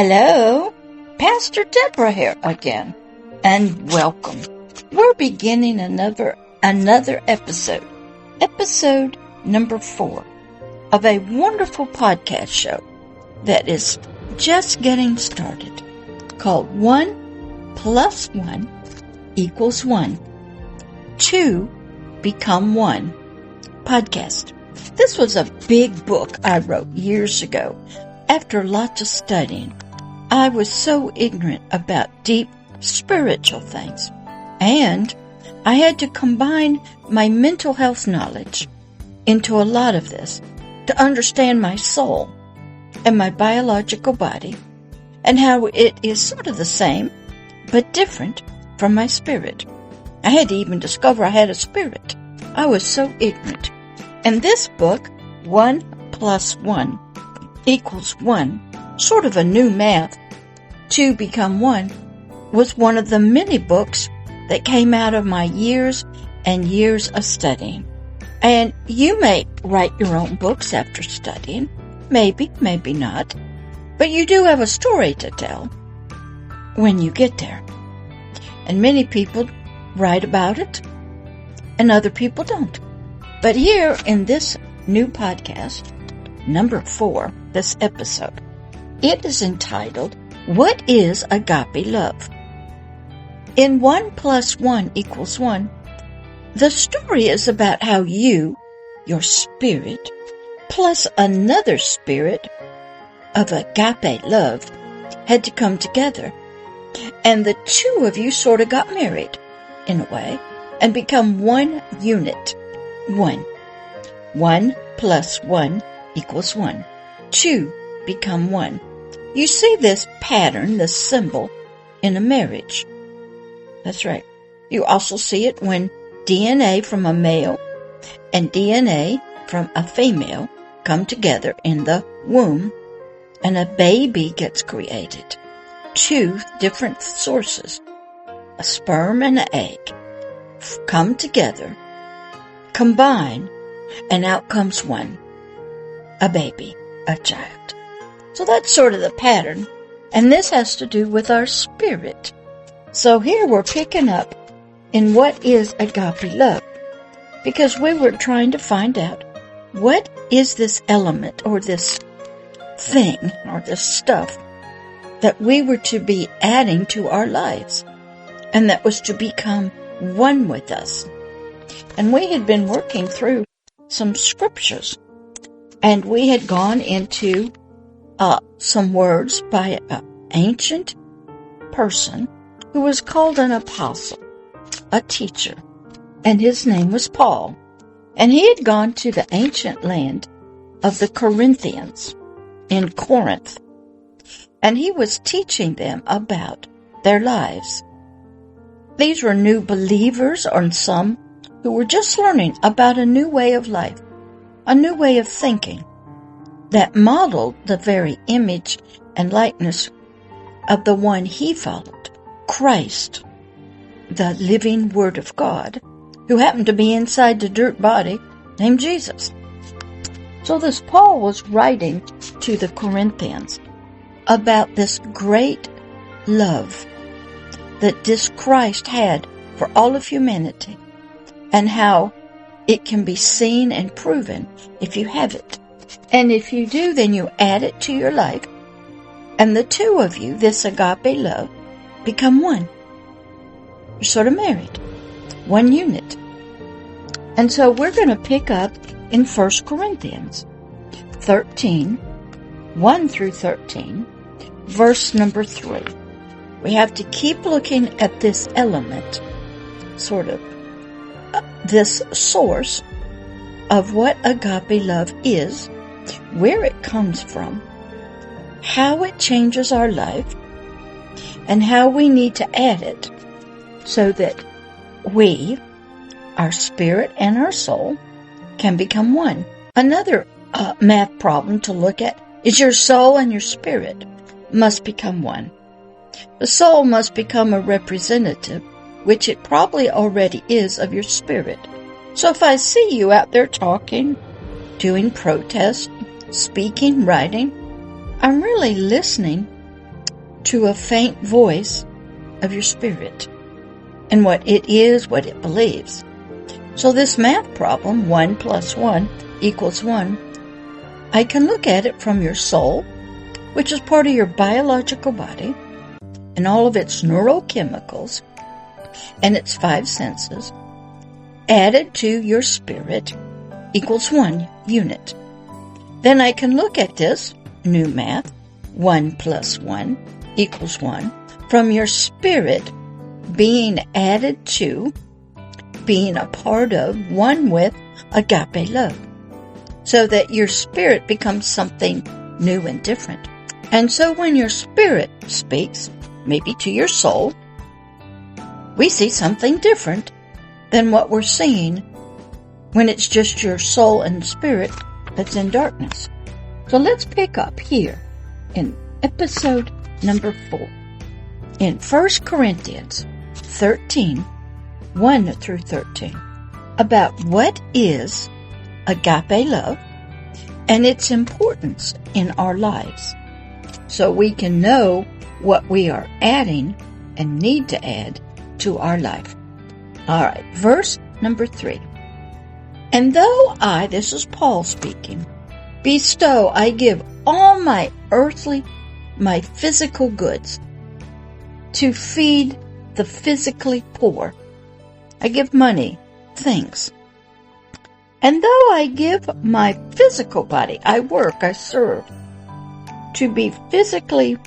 Hello, Pastor Deborah here again, and welcome. We're beginning another episode number 4 of a wonderful podcast show that is just getting started, called 1 + 1 = 1. 2 become 1 podcast. This was a big book I wrote years ago. After lots of studying, I was so ignorant about deep spiritual things, and I had to combine my mental health knowledge into a lot of this to understand my soul and my biological body and how it is sort of the same but different from my spirit. I had to even discover I had a spirit. I was so ignorant. And this book, 1 + 1 = 1, sort of a new math, 2 become 1, was one of the many books that came out of my years and years of studying. And you may write your own books after studying. Maybe, maybe not. But you do have a story to tell when you get there. And many people write about it, and other people don't. But here in this new podcast, number 4, this episode, it is entitled, What is Agape Love? In 1 + 1 = 1, the story is about how you, your spirit, plus another spirit of agape love had to come together. And the two of you sort of got married, in a way, and become one unit. 1. 1 + 1 = 1. 2 become 1. You see this pattern, this symbol, in a marriage. That's right. You also see it when DNA from a male and DNA from a female come together in the womb and a baby gets created. 2 different sources, a sperm and an egg, come together, combine, and out comes 1, a baby, a child. So that's sort of the pattern, and this has to do with our spirit. So here we're picking up in what is agape love, because we were trying to find out what is this element or this thing or this stuff that we were to be adding to our lives and that was to become one with us. And we had been working through some scriptures, and we had gone into some words by an ancient person who was called an apostle, a teacher, and his name was Paul. And he had gone to the ancient land of the Corinthians in Corinth, and he was teaching them about their lives. These were new believers, or some who were just learning about a new way of life, a new way of thinking that modeled the very image and likeness of the one he followed, Christ, the living Word of God, who happened to be inside the dirt body named Jesus. So this Paul was writing to the Corinthians about this great love that this Christ had for all of humanity, and how it can be seen and proven if you have it. And if you do, then you add it to your life, and the two of you, this agape love, become one. You're sort of married, one unit. And so we're going to pick up in 1 Corinthians 13, 1 through 13, verse number 3. We have to keep looking at this element, sort of this source of what agape love is, where it comes from, how it changes our life, and how we need to add it so that we, our spirit and our soul, can become one. Another math problem to look at is your soul and your spirit must become one. The soul must become a representative, which it probably already is, of your spirit. So if I see you out there talking, doing protests, speaking, writing, I'm really listening to a faint voice of your spirit and what it is, what it believes. So this math problem, 1 plus 1 equals 1, I can look at it from your soul, which is part of your biological body, and all of its neurochemicals, and its 5 senses, added to your spirit equals 1 unit. Then I can look at this new math, 1 plus 1 equals 1, from your spirit being added to, being a part of, one with Agape Love, so that your spirit becomes something new and different. And so when your spirit speaks, maybe to your soul, we see something different than what we're seeing when it's just your soul and spirit that's in darkness. So let's pick up here in episode number 4 in 1 Corinthians 13, 1 through 13, about what is agape love and its importance in our lives, so we can know what we are adding and need to add to our life. All right, verse number 3. And though I, this is Paul speaking, bestow, I give all my physical goods to feed the physically poor. I give money, things. And though I give my physical body, I work, I serve, to be physically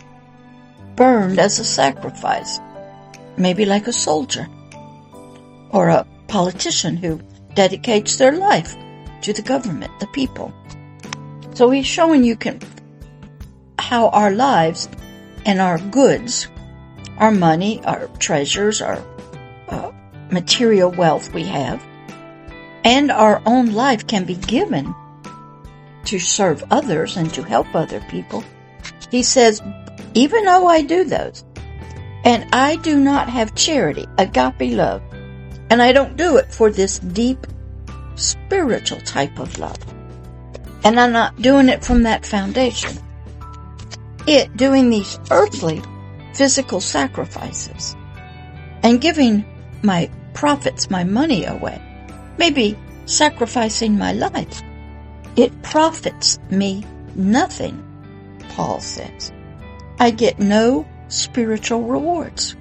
burned as a sacrifice, maybe like a soldier or a politician who dedicates their life to the government, the people. So he's showing you how our lives and our goods, our money, our treasures, our material wealth we have, and our own life can be given to serve others and to help other people. He says, even though I do those, and I do not have charity, agape love, and I don't do it for this deep spiritual type of love, and I'm not doing it from that foundation, doing these earthly physical sacrifices and giving my profits, my money away, maybe sacrificing my life, it profits me nothing, Paul says. I get no spiritual rewards.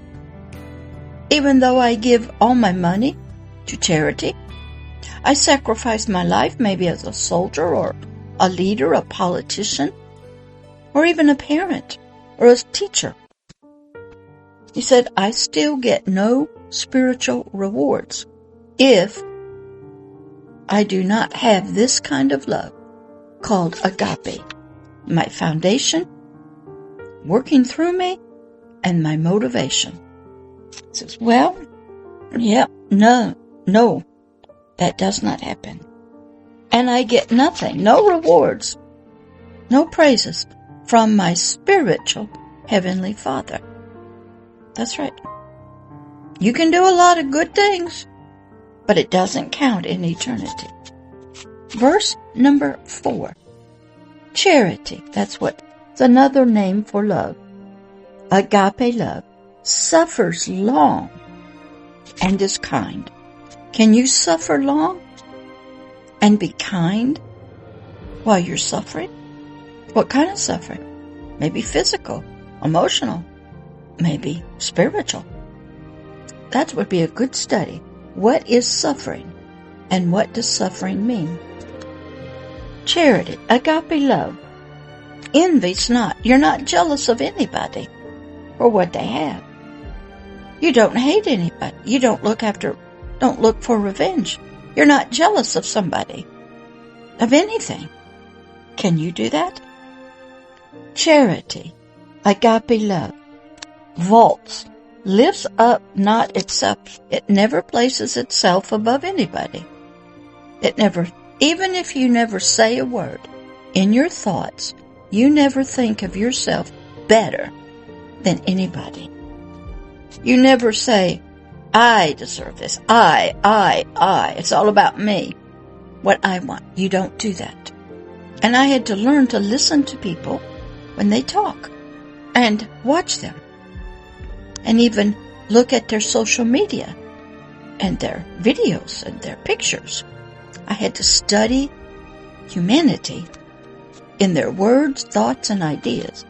Even though I give all my money to charity, I sacrifice my life maybe as a soldier or a leader, a politician, or even a parent or a teacher. He said, I still get no spiritual rewards if I do not have this kind of love called agape, my foundation, working through me, and my motivation. He says, well, yeah, no, that does not happen. And I get nothing, no rewards, no praises from my spiritual Heavenly Father. That's right. You can do a lot of good things, but it doesn't count in eternity. Verse number 4. Charity, it's another name for love. Agape love suffers long and is kind. Can you suffer long and be kind while you're suffering? What kind of suffering? Maybe physical, emotional, maybe spiritual. That would be a good study. What is suffering and what does suffering mean? Charity, agape love, envy's not. You're not jealous of anybody for what they have. You don't hate anybody. You don't look for revenge. You're not jealous of somebody, of anything. Can you do that? Charity, agape love, vaults, lifts up not itself. It never places itself above anybody. It never, even if you never say a word, in your thoughts, you never think of yourself better than anybody. You never say, I deserve this. I. It's all about me. What I want. You don't do that. And I had to learn to listen to people when they talk. and watch them and even look at their social media and their videos and their pictures. I had to study humanity in their words, thoughts, and ideas.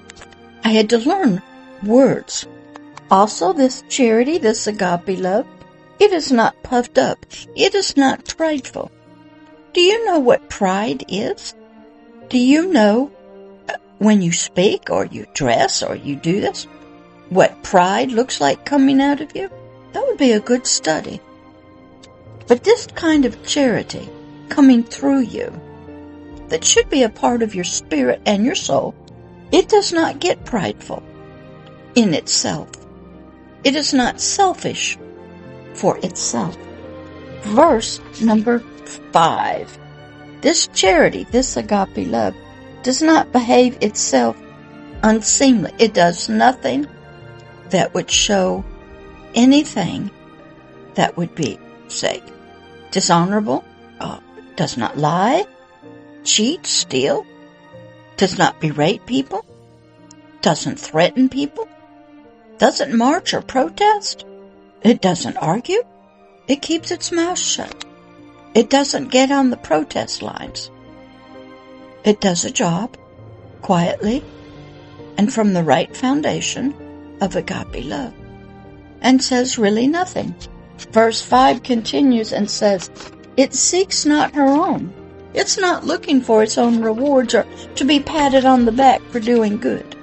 I had to learn words. Also, this charity, this agape love, it is not puffed up. It is not prideful. Do you know what pride is? Do you know when you speak or you dress or you do this, what pride looks like coming out of you? That would be a good study. But this kind of charity coming through you, that should be a part of your spirit and your soul, it does not get prideful in itself. It is not selfish for itself. Verse number 5. This charity, this agape love, does not behave itself unseemly. It does nothing that would show anything that would be, say, dishonorable, does not lie, cheat, steal, does not berate people, doesn't threaten people, doesn't march or protest, it doesn't argue, it keeps its mouth shut, it doesn't get on the protest lines, it does a job quietly and from the right foundation of agape love, and says really nothing. Verse 5 continues and says, it seeks not her own. It's not looking for its own rewards or to be patted on the back for doing good.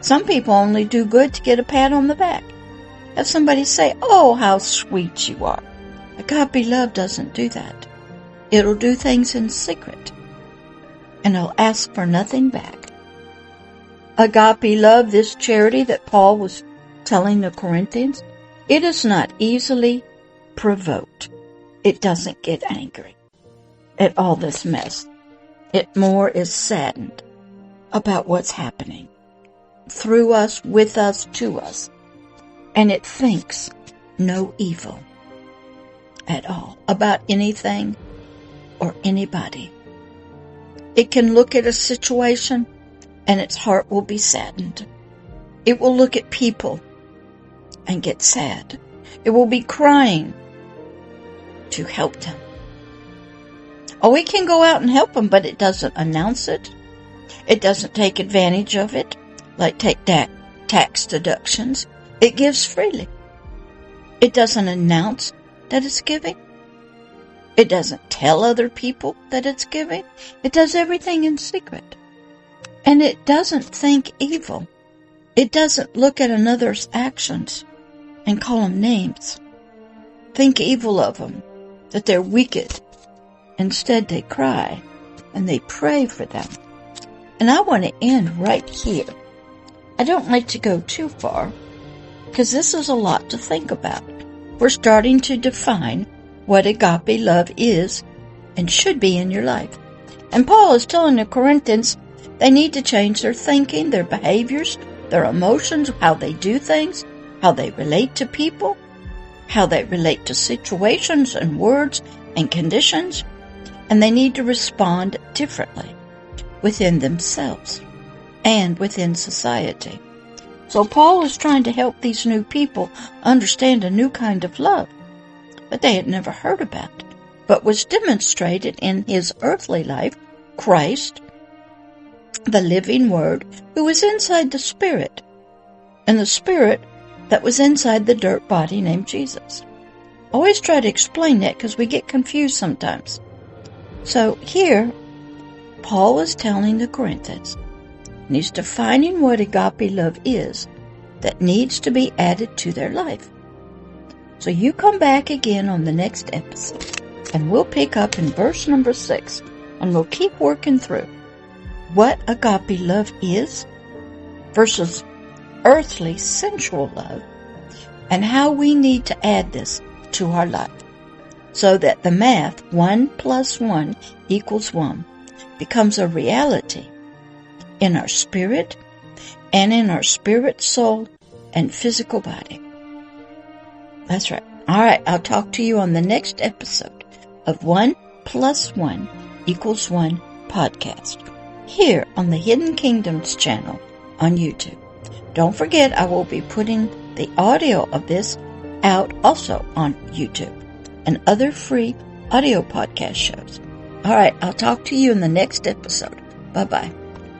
Some people only do good to get a pat on the back. Have somebody say, oh, how sweet you are. Agape love doesn't do that. It'll do things in secret, and it'll ask for nothing back. Agape love, this charity that Paul was telling the Corinthians, it is not easily provoked. It doesn't get angry at all this mess. It more is saddened about what's happening through us, with us, to us. And it thinks no evil at all about anything or anybody. It can look at a situation and its heart will be saddened. It will look at people and get sad. It will be crying to help them. Oh, it can go out and help them, but it doesn't announce it. It doesn't take advantage of it, like take tax deductions. It gives freely. It doesn't announce that it's giving. It doesn't tell other people that it's giving. It does everything in secret. And it doesn't think evil. It doesn't look at another's actions and call them names. Think evil of them, that they're wicked. Instead, they cry and they pray for them. And I want to end right here. I don't like to go too far, because this is a lot to think about. We're starting to define what agape love is and should be in your life. And Paul is telling the Corinthians they need to change their thinking, their behaviors, their emotions, how they do things, how they relate to people, how they relate to situations and words and conditions, and they need to respond differently within themselves and within society. So Paul is trying to help these new people understand a new kind of love that they had never heard about, but was demonstrated in his earthly life, Christ, the living Word, who was inside the Spirit, and the Spirit that was inside the dirt body named Jesus. Always try to explain that because we get confused sometimes. So here, Paul is telling the Corinthians, and he's defining what agape love is that needs to be added to their life. So you come back again on the next episode, and we'll pick up in verse number 6, and we'll keep working through what agape love is versus earthly sensual love, and how we need to add this to our life so that the math 1 + 1 = 1 becomes a reality in our spirit and in our spirit, soul, and physical body. That's right. All right, I'll talk to you on the next episode of 1 + 1 = 1 podcast here on the Hidden Kingdoms channel on YouTube. Don't forget, I will be putting the audio of this out also on YouTube and other free audio podcast shows. All right, I'll talk to you in the next episode. Bye-bye.